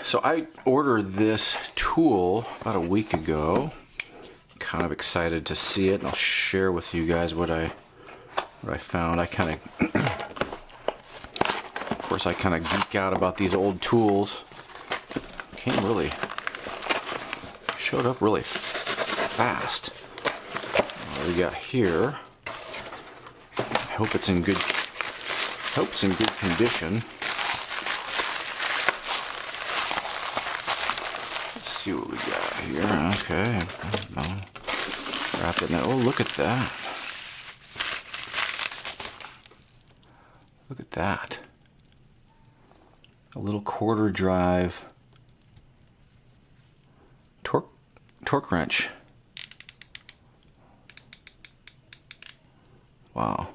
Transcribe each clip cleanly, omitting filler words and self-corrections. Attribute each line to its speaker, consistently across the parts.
Speaker 1: So I ordered this tool about a week ago. Kind of excited to see it, and I'll share with you guys what I found. Of course, I kind of geek out about these old tools. Showed up really fast. What we got here? I hope it's in good condition. Let's see what we got here. Okay. Wrap it in. Oh, look at that. Look at that. A little quarter drive torque wrench. Wow.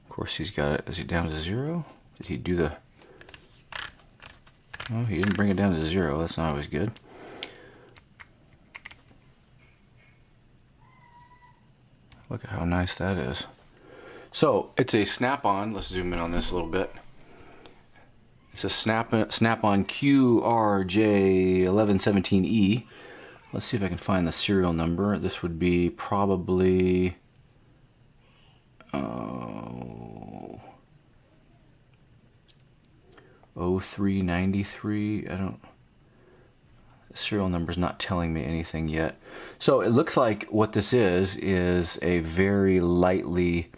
Speaker 1: Of course he's got it. Is he down to 0? Did he do the... Oh, he didn't bring it down to 0. That's not always good. Look at how nice that is. So, it's a Snap-on. Let's zoom in on this a little bit. It's a Snap-on QRJ1117E. Let's see if I can find the serial number. This would be probably... 0393. I don't... The serial number's not telling me anything yet. So it looks like what this is a very lightly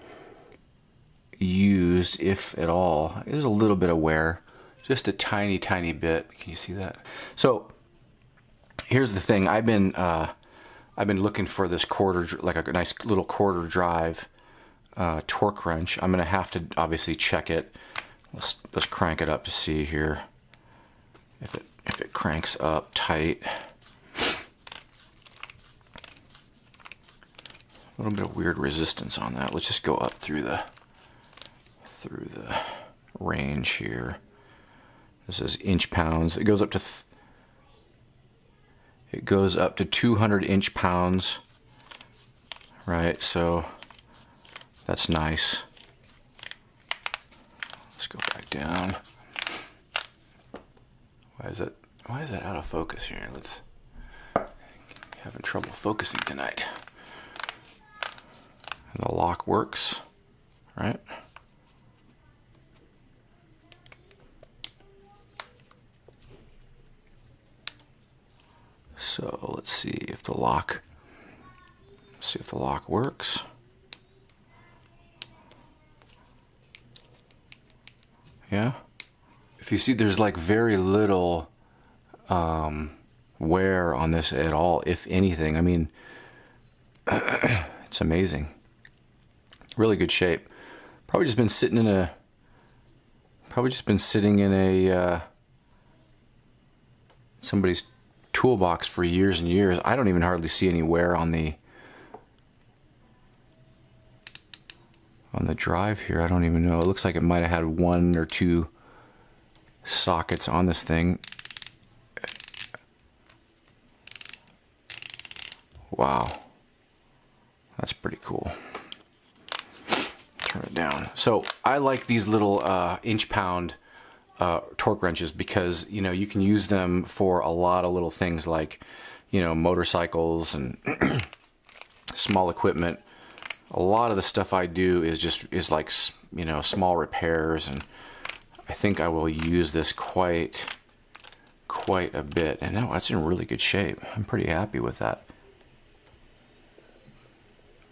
Speaker 1: used, if at all. There's a little bit of wear. Just a tiny bit. Can you see that? So here's the thing. I've been looking for this like a nice little quarter drive torque wrench. I'm gonna have to obviously check it. Let's crank it up to see here if it cranks up tight. A little bit of weird resistance on that. Let's just go up through the range here. This is inch pounds. It goes up to 200 inch pounds, right? So that's nice. Let's go back down. Why is that out of focus here? Having trouble focusing tonight. And the lock works, right? So let's see if the lock works. Yeah. If you see, there's like very little wear on this at all, if anything. I mean, it's amazing. Really good shape. Probably just been sitting in a somebody's toolbox for years and years. I don't even hardly see any wear on the drive here. I don't even know. It looks like it might have had 1 or 2 sockets on this thing. Wow. That's pretty cool. Turn it down. So I like these little inch-pound torque wrenches because, you know, you can use them for a lot of little things like, you know, motorcycles and small equipment. A lot of the stuff I do is like, you know, small repairs, and I think I will use this quite a bit. And now it's in really good shape. I'm pretty happy with that.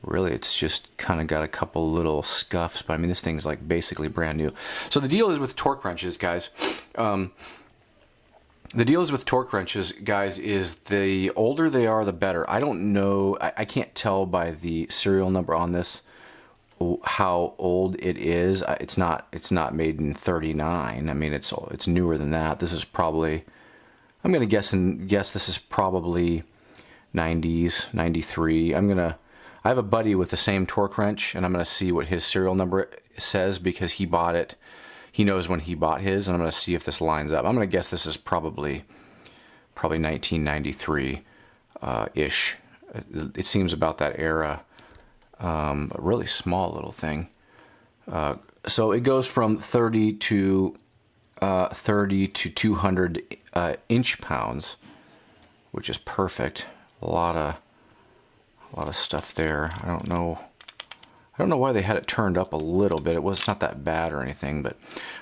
Speaker 1: Really, it's just kind of got a couple little scuffs, but I mean, this thing's like basically brand new. So the deal is with torque wrenches, guys. Is the older they are, the better. I don't know. I can't tell by the serial number on this how old it is. It's not made in '39. I mean, it's newer than that. This is probably, I'm gonna guess this is probably 90s, 93. I have a buddy with the same torque wrench, and I'm going to see what his serial number says because he bought it. He knows when he bought his, and I'm going to see if this lines up. I'm going to guess this is probably 1993-ish. It seems about that era. A really small little thing. So it goes from 30 to 30 to 200 inch pounds, which is perfect. A lot of stuff there. I don't know why they had it turned up a little bit. It was not that bad or anything, but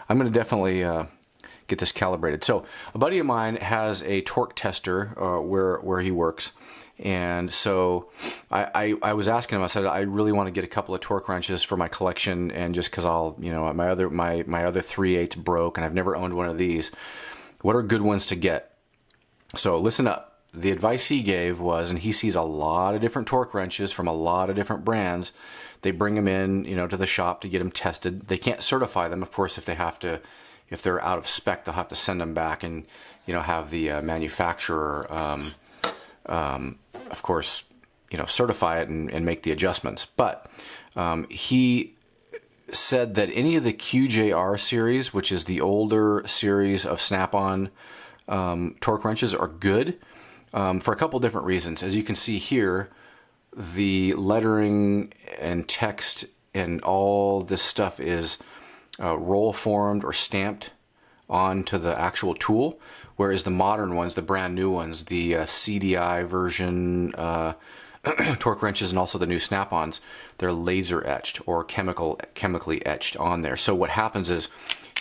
Speaker 1: I'm going to definitely get this calibrated. So a buddy of mine has a torque tester where he works, and so I was asking him. I said I really want to get a couple of torque wrenches for my collection, and just because my other 3/8 broke, and I've never owned one of these. What are good ones to get? So listen up. The advice he gave was, and he sees a lot of different torque wrenches from a lot of different brands. They bring them in, to the shop to get them tested. They can't certify them, of course, if they're out of spec, they'll have to send them back and, have the manufacturer, of course, certify it and make the adjustments. But he said that any of the QJR series, which is the older series of Snap-on torque wrenches, are good. For a couple different reasons. As you can see here, the lettering and text and all this stuff is roll formed or stamped onto the actual tool, whereas the modern ones, the brand new ones, the CDI version torque wrenches and also the new Snap-ons, they're laser etched or chemically etched on there. So what happens is,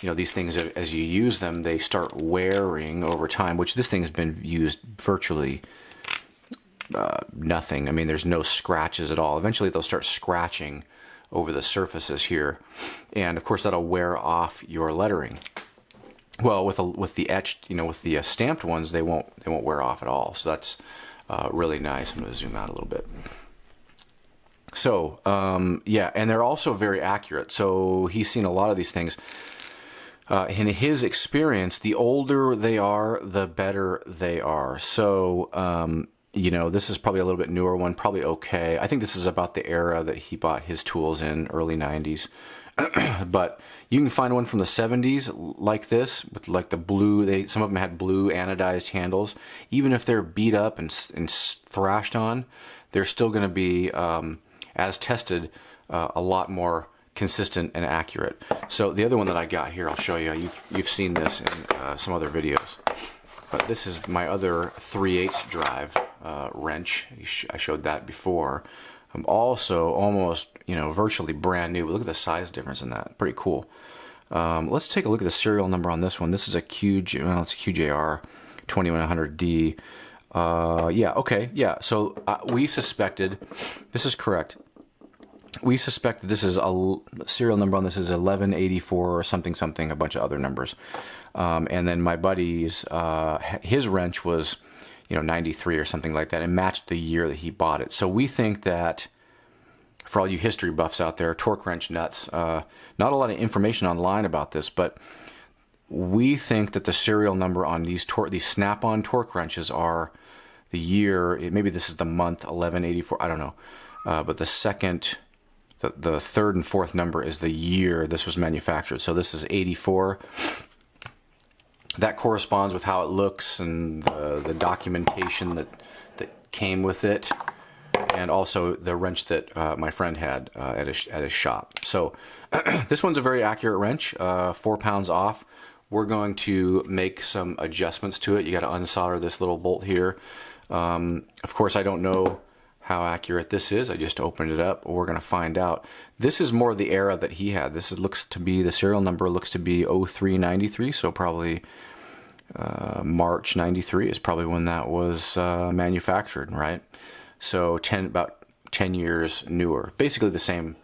Speaker 1: these things, as you use them, they start wearing over time, which this thing has been used virtually nothing. I mean, there's no scratches at all. Eventually they'll start scratching over the surfaces here, and of course that'll wear off your lettering. Well, with the etched, with the stamped ones, they won't wear off at all. So that's really nice. I'm going to zoom out a little bit. So yeah, and they're also very accurate. So he's seen a lot of these things. In his experience, the older they are, the better they are. So, this is probably a little bit newer one, probably okay. I think this is about the era that he bought his tools in, early 90s. But you can find one from the 70s like this, with like the blue, some of them had blue anodized handles. Even if they're beat up and thrashed on, they're still going to be, as tested, a lot more consistent and accurate. So the other one that I got here, I'll show you. You've seen this in some other videos, but this is my other 3/8 drive wrench. I showed that before. I'm also almost virtually brand new. Look at the size difference in that. Pretty cool. Let's take a look at the serial number on this one. This is it's a QJR 2100D. Yeah. Okay. Yeah. So we suspected. This is correct. We suspect that this is a serial number on this is 1184 or something, a bunch of other numbers. And then my buddy's, his wrench was, 93 or something like that, and matched the year that he bought it. So we think that, for all you history buffs out there, torque wrench nuts, not a lot of information online about this, but we think that the serial number on these Snap-on torque wrenches are the year, maybe this is the month 1184, I don't know. But the third and fourth number is the year this was manufactured. So this is 84. That corresponds with how it looks and the documentation that came with it, and also the wrench that my friend had at his shop. So this one's a very accurate wrench, 4 pounds off. We're going to make some adjustments to it. You got to unsolder this little bolt here. Of course, I don't know how accurate this is. I just opened it up. We're going to find out. This is more the era that he had. This looks to be, the serial number looks to be 0393, so probably March 93 is probably when that was manufactured, right? So about 10 years newer. Basically the same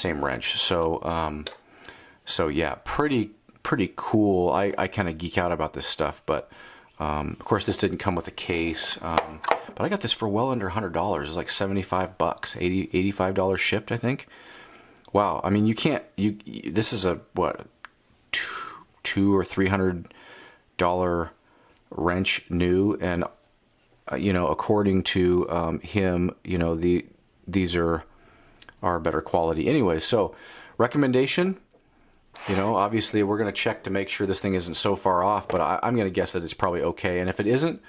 Speaker 1: wrench. So so yeah, pretty cool. I kind of geek out about this stuff, but of course this didn't come with a case. But I got this for well under $100. It was like $75, $85 shipped, I think. Wow. I mean, this is a, what, $200 or $300 wrench new. And, according to him, these are better quality anyway. So recommendation, obviously we're going to check to make sure this thing isn't so far off, but I'm going to guess that it's probably okay. And if it isn't,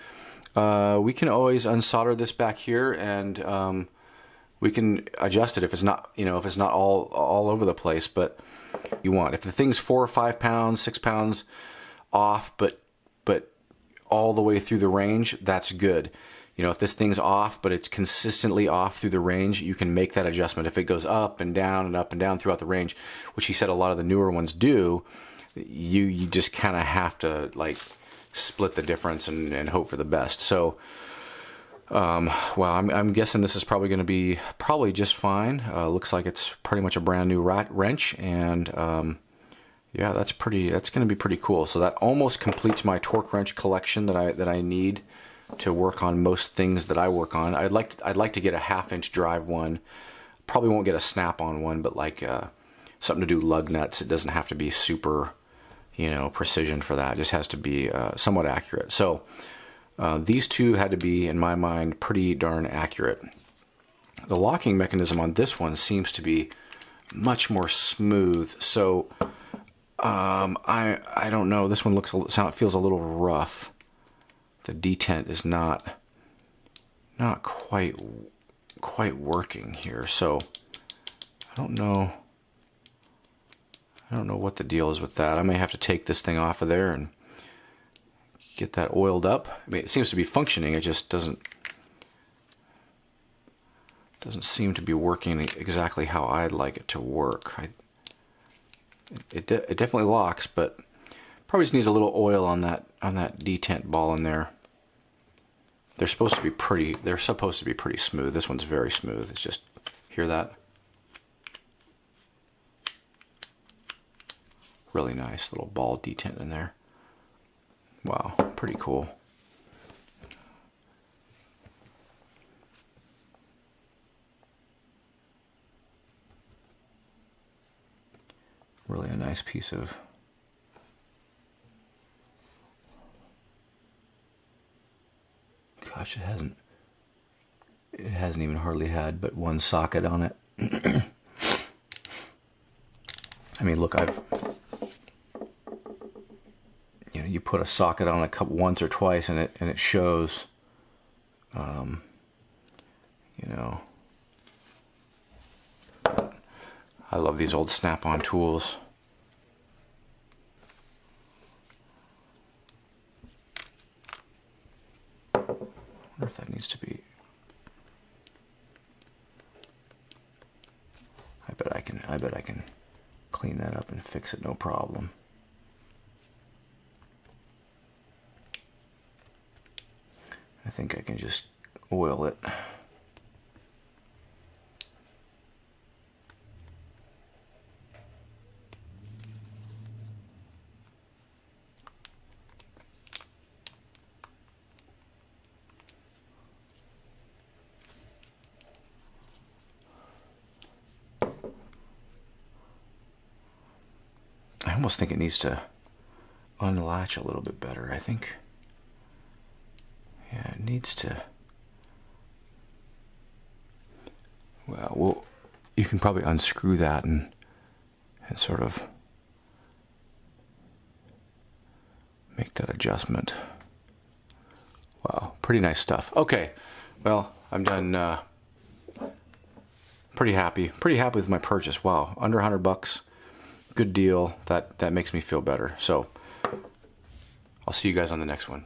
Speaker 1: we can always unsolder this back here, and we can adjust it if it's not, if it's not all over the place. But if the thing's 4 or 5 pounds, 6 pounds off, but all the way through the range, that's good. You know, if this thing's off, but it's consistently off through the range, you can make that adjustment. If it goes up and down and up and down throughout the range, which he said a lot of the newer ones do, you just kind of have to like split the difference and hope for the best. So, well, I'm guessing this is probably going to be just fine. Looks like it's pretty much a brand new wrench, and yeah, that's going to be pretty cool. So that almost completes my torque wrench collection that I need to work on most things that I work on. I'd like to get a 1/2-inch drive one. Probably won't get a snap-on one, but like something to do lug nuts. It doesn't have to be super, you know, precision for that. It just has to be somewhat accurate. So these two had to be, in my mind, pretty darn accurate. The locking mechanism on this one seems to be much more smooth. So I don't know. This one feels a little rough. The detent is not quite working here. So I don't know what the deal is with that. I may have to take this thing off of there and get that oiled up. I mean, it seems to be functioning. It just doesn't seem to be working exactly how I'd like it to work. It definitely locks, but probably just needs a little oil on that detent ball in there. They're supposed to be pretty smooth. This one's very smooth. It's just, hear that? Really nice little ball detent in there. Wow, pretty cool. Really a nice piece of gosh, it hasn't even hardly had but one socket on it. I mean, look, you put a socket on a cup once or twice and it shows. You know, I love these old snap-on tools. I wonder if that needs to be. I bet I can clean that up and fix it, no problem. I think I can just oil it. I almost think it needs to unlatch a little bit better. I think, yeah, it needs to. Well, you can probably unscrew that and sort of make that adjustment. Wow, pretty nice stuff. Okay, well, I'm done. Pretty happy with my purchase. Wow, under $100. Good deal. That makes me feel better. So I'll see you guys on the next one.